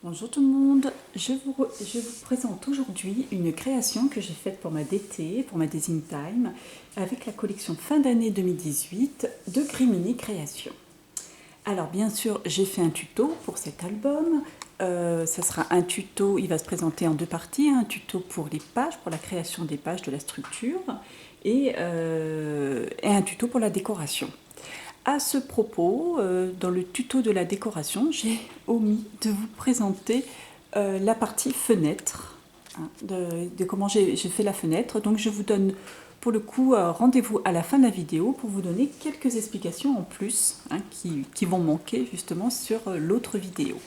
Bonjour tout le monde, je vous présente aujourd'hui une création que j'ai faite pour ma DT, pour ma Design Time, avec la collection fin d'année 2018 de Grimini Création. Alors bien sûr, j'ai fait un tuto pour cet album. Ça sera un tuto, il va se présenter en deux parties, un tuto pour les pages, pour la création des pages de la structure, et un tuto pour la décoration. À ce propos, dans le tuto de la décoration, j'ai omis de vous présenter la partie fenêtre, hein, de comment j'ai fait la fenêtre. Donc je vous donne pour le coup rendez-vous à la fin de la vidéo pour vous donner quelques explications en plus, hein, qui vont manquer justement sur l'autre vidéo.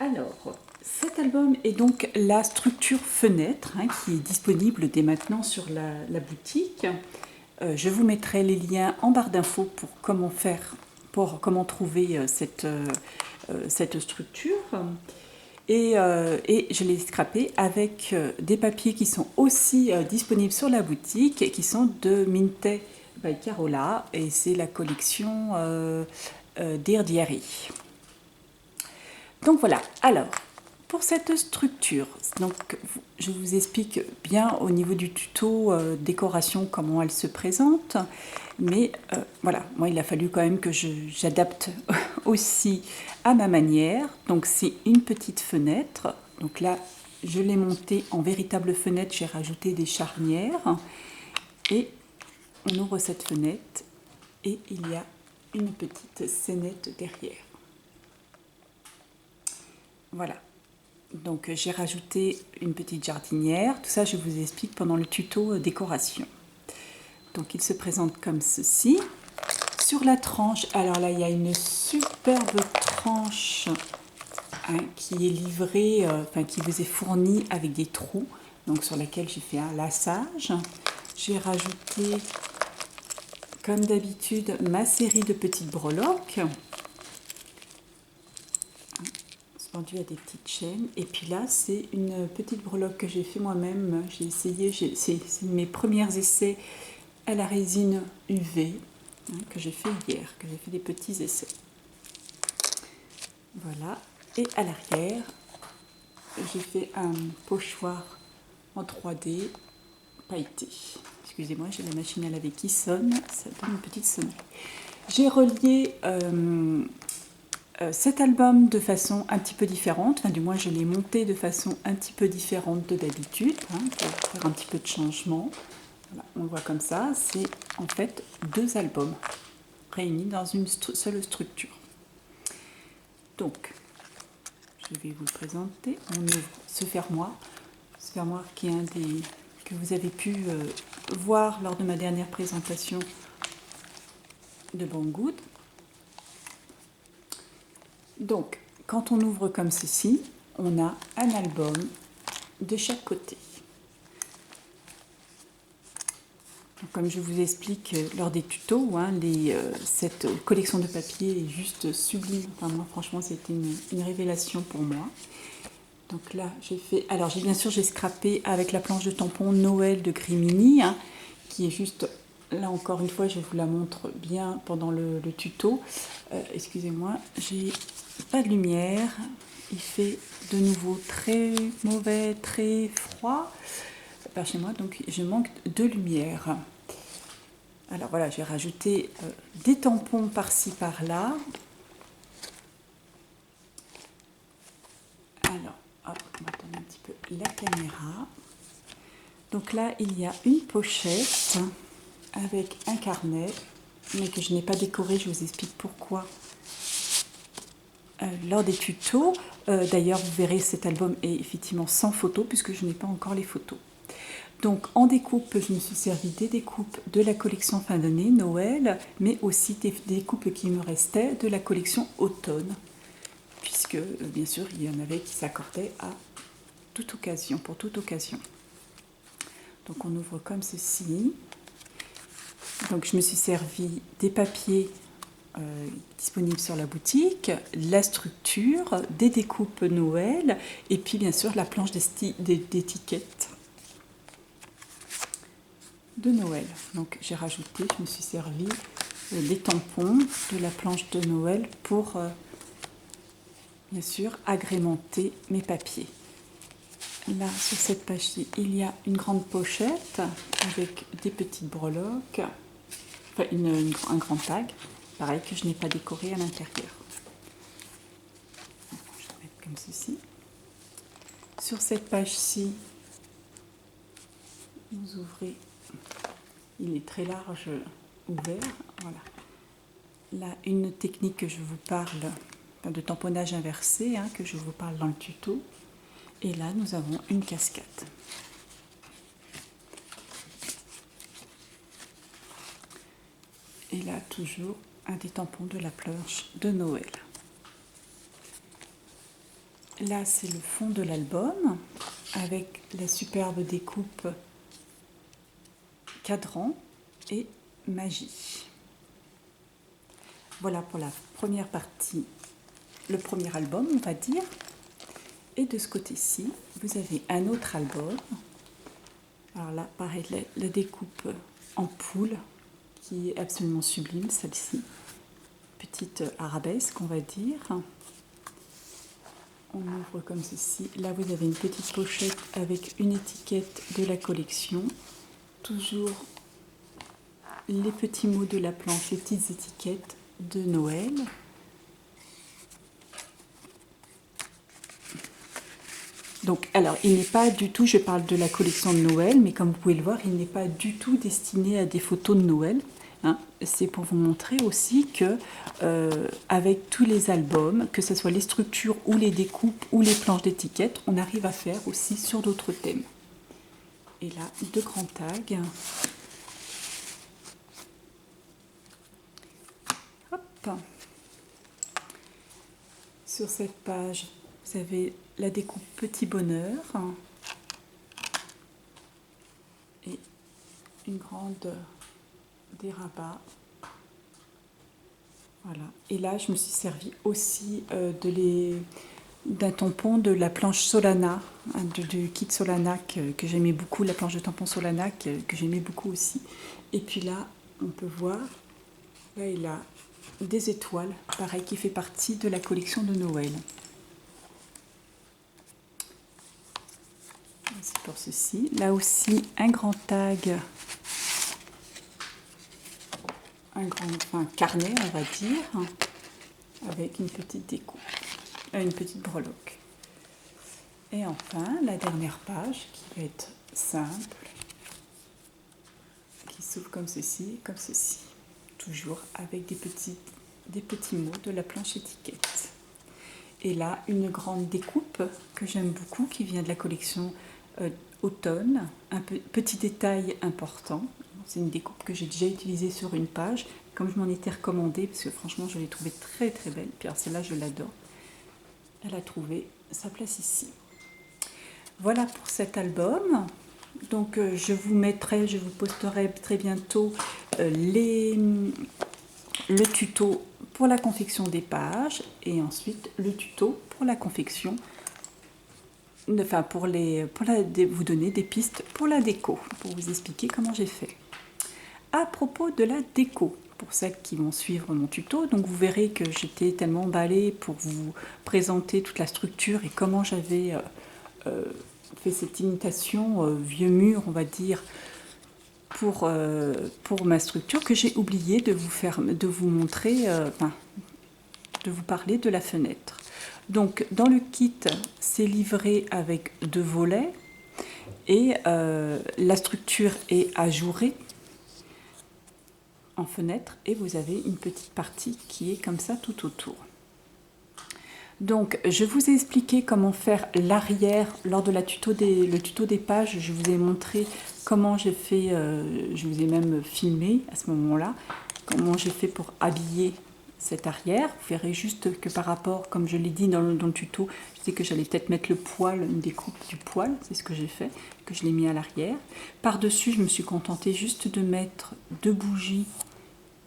Alors, cet album est donc la structure fenêtre, hein, qui est disponible dès maintenant sur la boutique. Je vous mettrai les liens en barre d'infos pour comment trouver cette structure. Et je l'ai scrappé avec des papiers qui sont aussi disponibles sur la boutique et qui sont de Mintay by Carola, et c'est la collection Dear Diary. Donc voilà, alors pour cette structure, donc, je vous explique bien au niveau du tuto décoration comment elle se présente, mais voilà, moi il a fallu quand même que j'adapte aussi à ma manière. Donc c'est une petite fenêtre, donc là je l'ai montée en véritable fenêtre, j'ai rajouté des charnières et on ouvre cette fenêtre et il y a une petite scénette derrière. Voilà. Donc j'ai rajouté une petite jardinière, tout ça je vous explique pendant le tuto décoration. Donc il se présente comme ceci. Sur la tranche, alors là il y a une superbe tranche, hein, qui est livrée, qui vous est fournie avec des trous, donc sur laquelle j'ai fait un lassage. J'ai rajouté comme d'habitude ma série de petites breloques, à des petites chaînes. Et puis là c'est une petite breloque que j'ai fait moi-même, j'ai essayé, c'est mes premiers essais à la résine UV, hein, que j'ai fait hier, que j'ai fait des petits essais. Voilà, et à l'arrière j'ai fait un pochoir en 3D pailleté. Excusez-moi, j'ai la machine à laver qui sonne, ça donne une petite sonnerie. J'ai relié cet album de façon un petit peu différente, enfin du moins je l'ai monté de façon un petit peu différente de d'habitude, hein, pour faire un petit peu de changement. Voilà, on le voit comme ça, c'est en fait deux albums réunis dans une seule structure. Donc, je vais vous le présenter. On ouvre ce fermoir qui est un des que vous avez pu voir lors de ma dernière présentation de Banggood. Donc, quand on ouvre comme ceci, on a un album de chaque côté. Donc, comme je vous explique lors des tutos, hein, cette collection de papier est juste sublime. Enfin, moi, franchement, c'était une révélation pour moi. Donc là, j'ai fait... Alors, bien sûr, j'ai scrappé avec la planche de tampon Noël de Grimini, hein, qui est juste... Là, encore une fois, je vous la montre bien pendant le tuto. Excusez-moi, j'ai pas de lumière. Il fait de nouveau très mauvais, très froid par chez moi, donc je manque de lumière. Alors voilà, j'ai rajouté des tampons par-ci, par-là. Alors, hop, on va tourner un petit peu la caméra. Donc là, il y a une pochette avec un carnet, mais que je n'ai pas décoré, je vous explique pourquoi lors des tutos. D'ailleurs, vous verrez, cet album est effectivement sans photos, puisque je n'ai pas encore les photos. Donc en découpe, je me suis servi des découpes de la collection fin d'année, Noël, mais aussi des découpes qui me restaient de la collection automne, puisque bien sûr, il y en avait qui s'accordaient à toute occasion, pour toute occasion. Donc on ouvre comme ceci. Donc je me suis servi des papiers disponibles sur la boutique, la structure, des découpes Noël, et puis bien sûr la planche d'étiquettes de Noël. Donc j'ai rajouté, je me suis servi des tampons de la planche de Noël pour bien sûr, agrémenter mes papiers. Là, sur cette page-ci, il y a une grande pochette avec des petites breloques, enfin un grand tag, pareil que je n'ai pas décoré à l'intérieur. Je vais mettre comme ceci. Sur cette page-ci, vous ouvrez, il est très large, ouvert, voilà. Là, une technique que je vous parle, de tamponnage inversé, que je vous parle dans le tuto. Et là, nous avons une cascade. Et là, toujours un des tampons de la planche de Noël. Là, c'est le fond de l'album avec la superbe découpe cadran et magie. Voilà pour la première partie, le premier album, on va dire. Et de ce côté-ci, vous avez un autre album. Alors là, pareil, la découpe en poule qui est absolument sublime, celle-ci. Petite arabesque, on va dire. On ouvre comme ceci. Là, vous avez une petite pochette avec une étiquette de la collection. Toujours les petits mots de la planche, les petites étiquettes de Noël. Donc, alors, il n'est pas du tout, je parle de la collection de Noël, mais comme vous pouvez le voir, il n'est pas du tout destiné à des photos de Noël. C'est pour vous montrer aussi que avec tous les albums, que ce soit les structures ou les découpes ou les planches d'étiquettes, on arrive à faire aussi sur d'autres thèmes. Et là, deux grands tags. Hop. Sur cette page, vous avez la découpe Petit Bonheur et une grande des rabats. Voilà. Et là, je me suis servi aussi d'un tampon de la planche Solana, du kit Solana que j'aimais beaucoup, la planche de tampon Solana que j'aimais beaucoup aussi. Et puis là, on peut voir, là il a des étoiles, pareil, qui fait partie de la collection de Noël. C'est pour ceci. Là aussi, un grand tag, un carnet, on va dire, avec une petite découpe, une petite breloque. Et enfin, la dernière page, qui va être simple, qui s'ouvre comme ceci, toujours avec des petits mots de la planche étiquette. Et là, une grande découpe que j'aime beaucoup, qui vient de la collection automne, un petit détail important. C'est une découpe que j'ai déjà utilisée sur une page, comme je m'en étais recommandée, parce que franchement, je l'ai trouvée très très belle. Puis alors celle-là, je l'adore. Elle a trouvé sa place ici. Voilà pour cet album. Donc je vous posterai très bientôt le tuto pour la confection des pages et ensuite le tuto pour la confection, enfin vous donner des pistes pour la déco, pour vous expliquer comment j'ai fait. À propos de la déco, pour celles qui vont suivre mon tuto, donc vous verrez que j'étais tellement emballée pour vous présenter toute la structure et comment j'avais fait cette imitation vieux mur, on va dire, pour ma structure, que j'ai oublié de vous montrer, de vous parler de la fenêtre. Donc dans le kit, c'est livré avec 2 volets et la structure est ajourée en fenêtre et vous avez une petite partie qui est comme ça tout autour. Donc je vous ai expliqué comment faire l'arrière lors de le tuto des pages. Je vous ai montré comment j'ai fait, je vous ai même filmé à ce moment-là, comment j'ai fait pour habiller cet arrière. Vous verrez juste que par rapport, comme je l'ai dit dans le tuto, je sais que j'allais peut-être mettre le poil, une découpe du poil, c'est ce que j'ai fait, que je l'ai mis à l'arrière. Par-dessus, je me suis contentée juste de mettre 2 bougies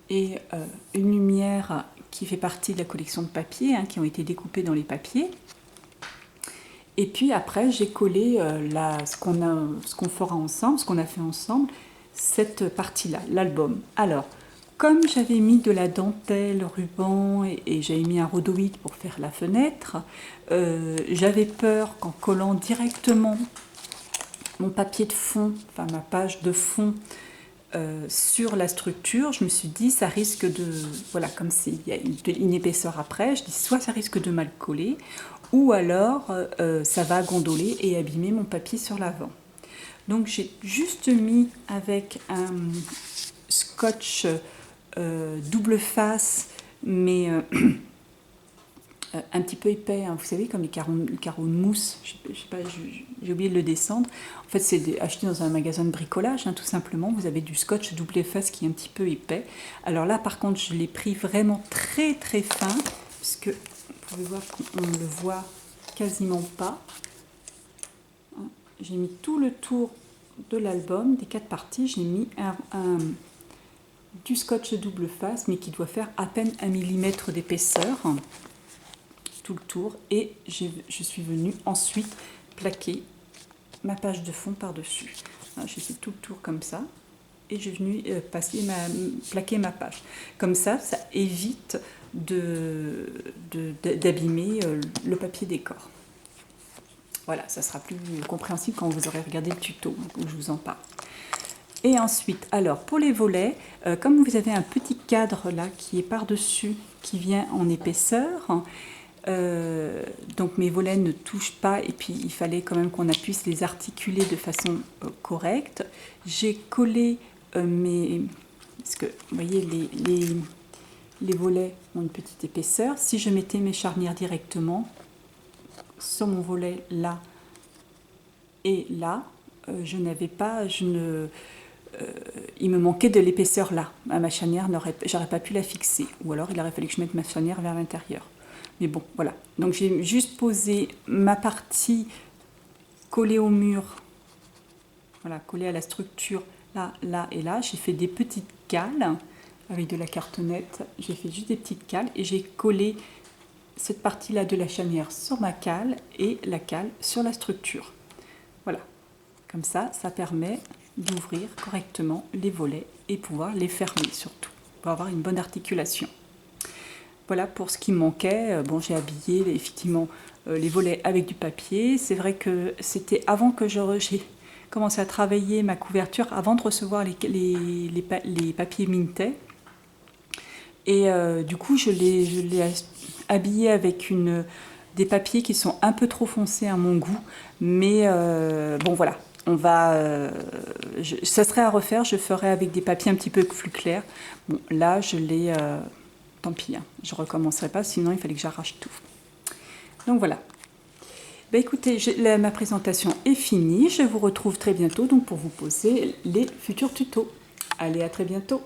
et une lumière qui fait partie de la collection de papiers, qui ont été découpés dans les papiers. Et puis après, j'ai collé ce qu'on fera ensemble, ce qu'on a fait ensemble, cette partie-là, l'album. Alors, comme j'avais mis de la dentelle, ruban et j'avais mis un rhodoïde pour faire la fenêtre, j'avais peur qu'en collant directement mon papier de fond, enfin ma page de fond sur la structure, je me suis dit ça risque de, voilà, comme il y a une épaisseur après, je dis soit ça risque de mal coller, ou alors ça va gondoler et abîmer mon papier sur l'avant. Donc j'ai juste mis avec un scotch double face, mais un petit peu épais, hein, vous savez, comme les carreaux de mousse, je sais pas, j'ai oublié de le descendre. En fait, c'est acheté dans un magasin de bricolage, hein, tout simplement. Vous avez du scotch double face qui est un petit peu épais. Alors là, par contre, je l'ai pris vraiment très très fin, parce que vous pouvez voir qu'on ne le voit quasiment pas. J'ai mis tout le tour de l'album, des 4 parties, j'ai mis du scotch double face, mais qui doit faire à peine 1 mm d'épaisseur, tout le tour, et je suis venue ensuite plaquer ma page de fond par-dessus. J'ai fait tout le tour comme ça, et j'ai venu plaquer ma page. Comme ça, ça évite d'abîmer le papier décor. Voilà, ça sera plus compréhensible quand vous aurez regardé le tuto où je vous en parle. Et ensuite, alors pour les volets, comme vous avez un petit cadre là qui est par-dessus, qui vient en épaisseur, donc mes volets ne touchent pas et puis il fallait quand même qu'on puisse les articuler de façon correcte. J'ai collé parce que vous voyez les volets ont une petite épaisseur. Si je mettais mes charnières directement sur mon volet là et là, il me manquait de l'épaisseur là. Ma charnière, j'aurais pas pu la fixer. Ou alors il aurait fallu que je mette ma charnière vers l'intérieur. Mais bon, voilà. Donc j'ai juste posé ma partie collée au mur, voilà, collée à la structure là, là et là. J'ai fait des petites cales avec de la cartonnette. J'ai fait juste des petites cales et j'ai collé cette partie-là de la charnière sur ma cale et la cale sur la structure. Voilà. Comme ça, ça permet d'ouvrir correctement les volets et pouvoir les fermer surtout, pour avoir une bonne articulation. Voilà pour ce qui me manquait. Bon, j'ai habillé effectivement les volets avec du papier. C'est vrai que c'était avant que j'ai commencé à travailler ma couverture, avant de recevoir les papiers Mintet. Et du coup, je l'ai habillé avec des papiers qui sont un peu trop foncés à mon goût. Mais bon, voilà. Ça serait à refaire. Je ferai avec des papiers un petit peu plus clairs. Bon, là, je l'ai... tant pis, hein. Je ne recommencerai pas, sinon il fallait que j'arrache tout. Donc voilà. Ben écoutez, ma présentation est finie. Je vous retrouve très bientôt donc pour vous poser les futurs tutos. Allez, à très bientôt.